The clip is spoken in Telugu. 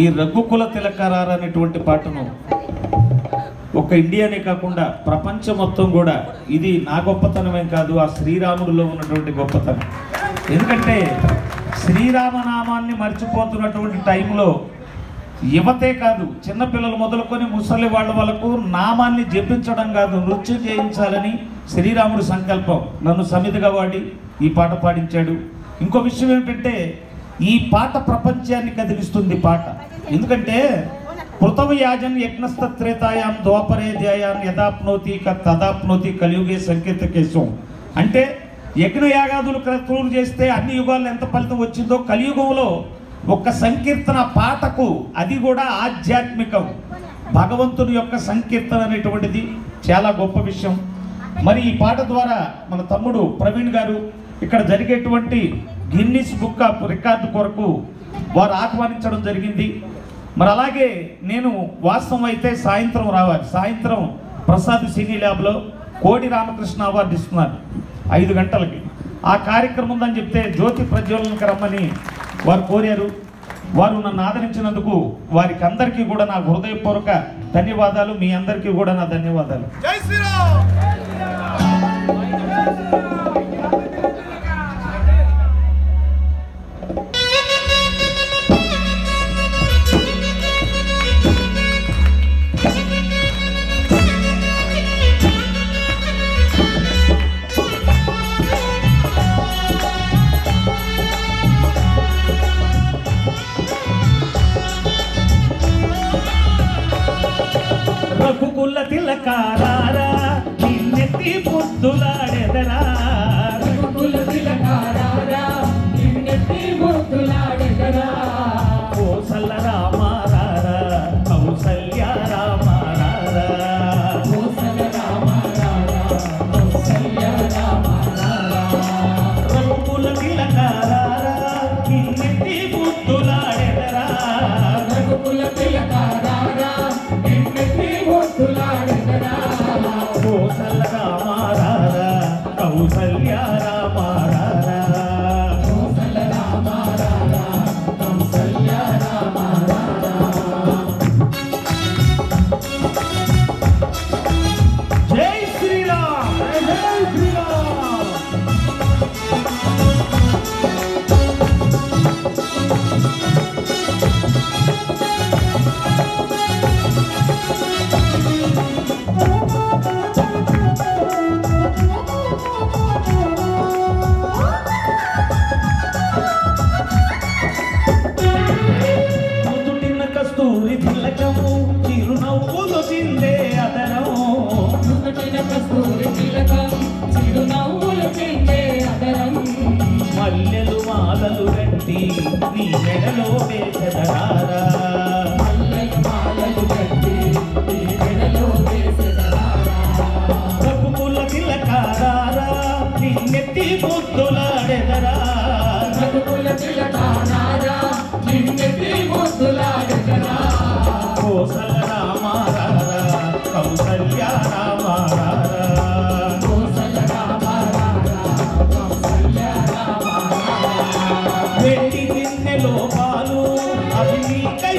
ఈ రఘుకుల తిలకరారా అనేటువంటి పాటను ఒక ఇండియానే కాకుండా ప్రపంచం మొత్తం కూడా ఇది నా గొప్పతనమేం కాదు, ఆ శ్రీరాముడిలో ఉన్నటువంటి గొప్పతనం. ఎందుకంటే శ్రీరామనామాన్ని మర్చిపోతున్నటువంటి టైంలో యువతే కాదు, చిన్నపిల్లలు మొదలుకొని ముసలి వాళ్ళ వరకు నామాన్ని జపించడం కాదు, నృత్యం చేయించాలని శ్రీరాముడి సంకల్పం. నన్ను సమితిగా వాడి ఈ పాట పాడించాడు. ఇంకో విషయం ఏమిటంటే ఈ పాట ప్రపంచాన్ని కదిలిస్తుంది పాట. ఎందుకంటే పృథవ్యాజన్ యజ్ఞస్తత్రేతాయాం ద్వాపరే ధ్యాయాన్ యదాప్నోతి తదాప్నోతి కలియుగే సంకేతకేశం. అంటే యజ్ఞయాగాదులు క్రతువులు చేస్తే అన్ని యుగాల్లో ఎంత ఫలితం వచ్చిందో కలియుగంలో ఒక్క సంకీర్తన పాటకు, అది కూడా ఆధ్యాత్మికం, భగవంతుని యొక్క సంకీర్తన అనేటువంటిది చాలా గొప్ప విషయం. మరి ఈ పాట ద్వారా మన తమ్ముడు ప్రవీణ్ గారు ఇక్కడ జరిగేటువంటి గిన్నిస్ బుక్ ఆఫ్ రికార్డు కొరకు వారు ఆహ్వానించడం జరిగింది. మరి అలాగే నేను వాస్తవం అయితే సాయంత్రం రావాలి. సాయంత్రం ప్రసాద్ సినీ ల్యాబ్లో కోడి రామకృష్ణ అవార్డు ఇస్తున్నారు 5 గంటలకి. ఆ కార్యక్రమం ఉందని చెప్తే జ్యోతి ప్రజ్వలనకు రమ్మని వారు కోరారు. వారు నన్ను ఆదరించినందుకు వారికి అందరికీ కూడా నా హృదయపూర్వక ధన్యవాదాలు. మీ అందరికీ కూడా నా ధన్యవాదాలు. జై శ్రీరామ్. రఘుకుల తిలకారారా నిన్నెత్తి ముద్దులాడెదరా, రఘుకుల తిలకారారా నిన్నెత్తి ముద్దులాడెదరా, కోసల రామారారా కౌసల్య రామారారా, కోసల రామారారా కౌసల్య రామారారా, రఘుకుల తిలకారారా నిన్నెత్తి ముద్దులాడెదరా, రఘుకుల తిలకారారా నిన్నెత్తి ముద్దులాడెదరా, కోసల రామారారా కౌసల్య రామారారా, కోసల రామారారా కౌసల్య రామారారా. జై శ్రీరామ్. జై శ్రీరామ్. ముదుటిన కస్తూరి తిలకము చిరునవ్వులు చిందే అదరము, నుదుటిన కస్తూరి తిలకం చిరునవ్వులు చిందే అదరం, మల్లెలు మాలలు గట్టి నీ మెడలో వేసెదరారా, మల్లెల మాలలు కట్టి నీ మెడలో వేసెదరారా, రఘుకుల తిలకారారా నిన్నెత్తి ముద్దులాడెదరా, రఘుకుల తిలకారారా నిన్నెత్తి ముద్దులాడెదరా, కోసల రామారారా కౌసల్య రామారారా, కోసల రామారారా కౌసల్య రామారారా, వెండి గిన్నెలో పాలు అవి నీకై